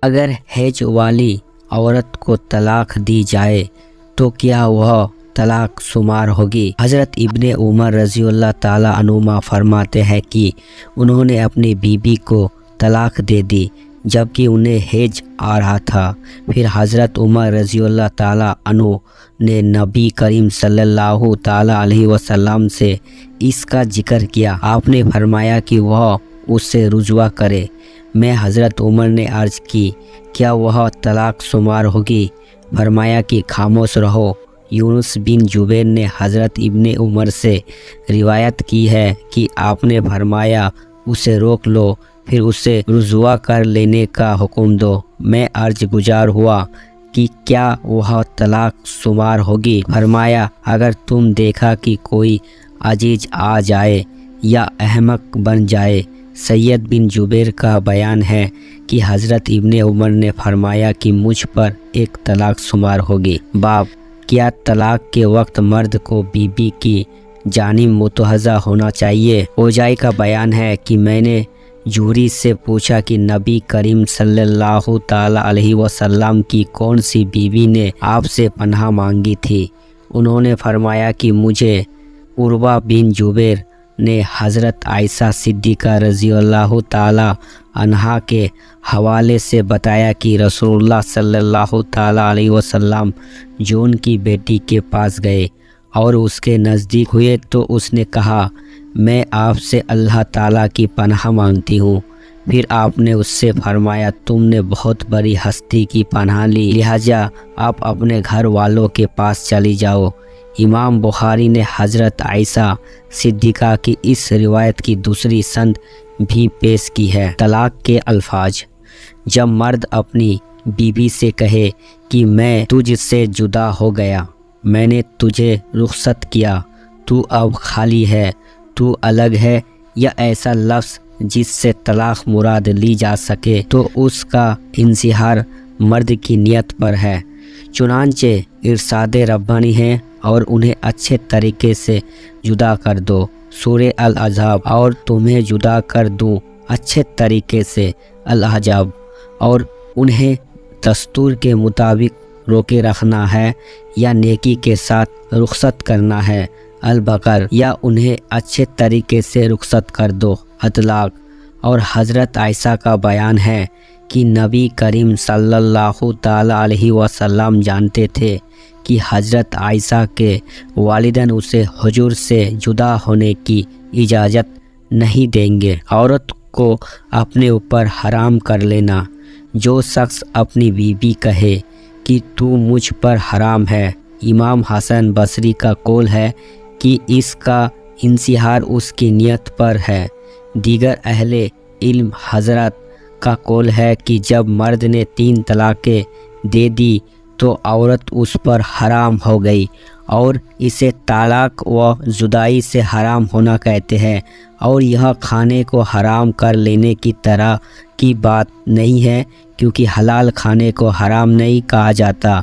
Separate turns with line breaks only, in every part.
اگر حیض والی عورت کو طلاق دی جائے تو کیا وہ طلاق شمار ہوگی؟ حضرت ابن عمر رضی اللہ تعالیٰ عنہما فرماتے ہیں کہ انہوں نے اپنی بیوی کو طلاق دے دی جبکہ انہیں حیض آ رہا تھا۔ پھر حضرت عمر رضی اللہ تعالیٰ عنہ نے نبی کریم صلی اللہ تعالیٰ علیہ وسلم سے اس کا ذکر کیا۔ آپ نے فرمایا کہ وہ اس سے رجوع کرے۔ میں حضرت عمر نے عرض کی کیا وہ طلاق شمار ہوگی؟ فرمایا کہ خاموش رہو۔ یونس بن جبیر نے حضرت ابن عمر سے روایت کی ہے کہ آپ نے فرمایا اسے روک لو پھر اسے رجوع کر لینے کا حکم دو۔ میں عرض گزار ہوا کہ کیا وہ طلاق شمار ہوگی؟ فرمایا اگر تم دیکھا کہ کوئی عزیز آ جائے یا احمق بن جائے۔ سید بن جبیر کا بیان ہے کہ حضرت ابن عمر نے فرمایا کہ مجھ پر ایک طلاق شمار ہوگی۔ باب کیا طلاق کے وقت مرد کو بیوی کی جانب متوجہ ہونا چاہیے؟ اوجائی کا بیان ہے کہ میں نے جوہری سے پوچھا کہ نبی کریم صلی اللہ تعالیٰ علیہ وسلم کی کون سی بیوی نے آپ سے پناہ مانگی تھی؟ انہوں نے فرمایا کہ مجھے عروہ بن زبیر نے حضرت عائشہ صدیقہ رضی اللہ تعالیٰ عنہا کے حوالے سے بتایا کہ رسول اللہ صلی اللہ تعالیٰ علیہ وسلم جون کی بیٹی کے پاس گئے اور اس کے نزدیک ہوئے تو اس نے کہا میں آپ سے اللہ تعالیٰ کی پناہ مانگتی ہوں۔ پھر آپ نے اس سے فرمایا تم نے بہت بڑی ہستی کی پناہ لی، لہٰذا آپ اپنے گھر والوں کے پاس چلی جاؤ۔ امام بخاری نے حضرت عائشہ صدیقہ کی اس روایت کی دوسری سند بھی پیش کی ہے۔ طلاق کے الفاظ: جب مرد اپنی بیوی سے کہے کہ میں تجھ سے جدا ہو گیا، میں نے تجھے رخصت کیا، تو اب خالی ہے، تو الگ ہے، یا ایسا لفظ جس سے طلاق مراد لی جا سکے تو اس کا انحصار مرد کی نیت پر ہے۔ چنانچہ ارشاد ربانی ہے اور انہیں اچھے طریقے سے جدا کر دو، سورہ الاحزاب، اور تمہیں جدا کر دوں اچھے طریقے سے، الاحزاب، اور انہیں دستور کے مطابق روکے رکھنا ہے یا نیکی کے ساتھ رخصت کرنا ہے، البقر، یا انہیں اچھے طریقے سے رخصت کر دو، اطلاق۔ اور حضرت عائشہ کا بیان ہے کہ نبی کریم صلی اللہ تعالیٰ علیہ وسلم جانتے تھے کہ حضرت عائشہ کے والدین اسے حضور سے جدا ہونے کی اجازت نہیں دیں گے۔ عورت کو اپنے اوپر حرام کر لینا: جو شخص اپنی بیوی کہے کہ تو مجھ پر حرام ہے، امام حسن بصری کا قول ہے کہ اس کا انحصار اس کی نیت پر ہے۔ دیگر اہل علم حضرات کا قول ہے کہ جب مرد نے 3 طلاقیں دے دی تو عورت اس پر حرام ہو گئی، اور اسے طلاق و جدائی سے حرام ہونا کہتے ہیں، اور یہ کھانے کو حرام کر لینے کی طرح کی بات نہیں ہے، کیونکہ حلال کھانے کو حرام نہیں کہا جاتا،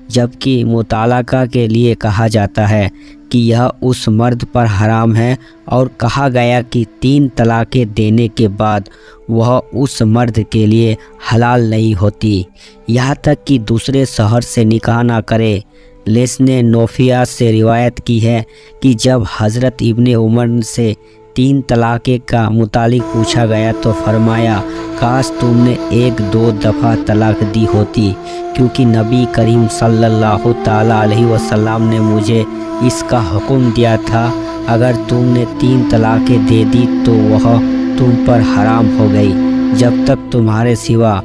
جبکہ مطلقہ کے لیے کہا جاتا ہے کہ یہ اس مرد پر حرام ہے، اور کہا گیا کہ 3 طلاقیں دینے کے بعد وہ اس مرد کے لیے حلال نہیں ہوتی، یہاں تک کہ دوسرے شوہر سے نکاح نہ کرے۔ لیث نے نوفیہ سے روایت کی ہے کہ جب حضرت ابن عمر سے 3 طلاقیں کا متعلق پوچھا گیا تو فرمایا کاش تم نے 1-2 دفعہ طلاق دی ہوتی، کیونکہ نبی کریم صلی اللہ تعالیٰ علیہ وسلم نے مجھے اس کا حکم دیا تھا، اگر تم نے 3 طلاقیں دے دی تو وہ تم پر حرام ہو گئی جب تک تمہارے سوا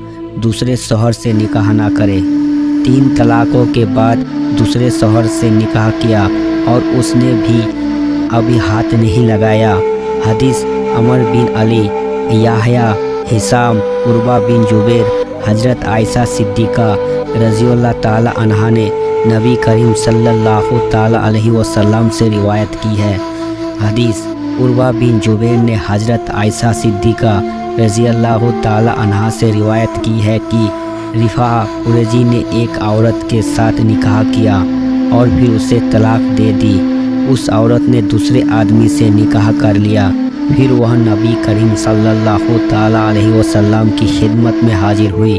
دوسرے شوہر سے نکاح نہ کرے۔ 3 طلاقوں کے بعد دوسرے شوہر سے نکاح کیا اور اس نے بھی ابھی ہاتھ نہیں لگایا۔ حدیث: عمر بن علی، یحییٰ، حشام، عروہ بن زبیر۔ حضرت عائشہ صدیقہ رضی اللہ تعالی عنہا نے نبی کریم صلی اللہ تعالی علیہ وسلم سے روایت کی ہے۔ حدیث: عروہ بن زبیر نے حضرت عائشہ صدیقہ رضی اللہ تعالی عنہا سے روایت کی ہے کہ رفاع قریظی نے ایک عورت کے ساتھ نکاح کیا اور پھر اسے طلاق دے دی۔ اس عورت نے دوسرے آدمی سے نکاح کر لیا، پھر وہ نبی کریم صلی اللہ تعالی علیہ وسلم کی خدمت میں حاضر ہوئی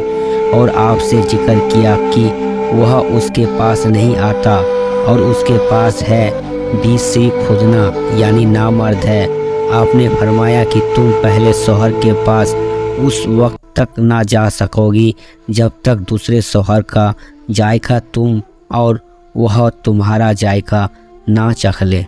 اور آپ سے ذکر کیا کہ وہ اس کے پاس نہیں آتا اور اس کے پاس ہے بھی صرف خدنا یعنی نامرد ہے۔ آپ نے فرمایا کہ تم پہلے شوہر کے پاس اس وقت تک نہ جا سکو گی جب تک دوسرے شوہر کا ذائقہ تم اور وہ تمہارا ذائقہ نہ چکھ لے۔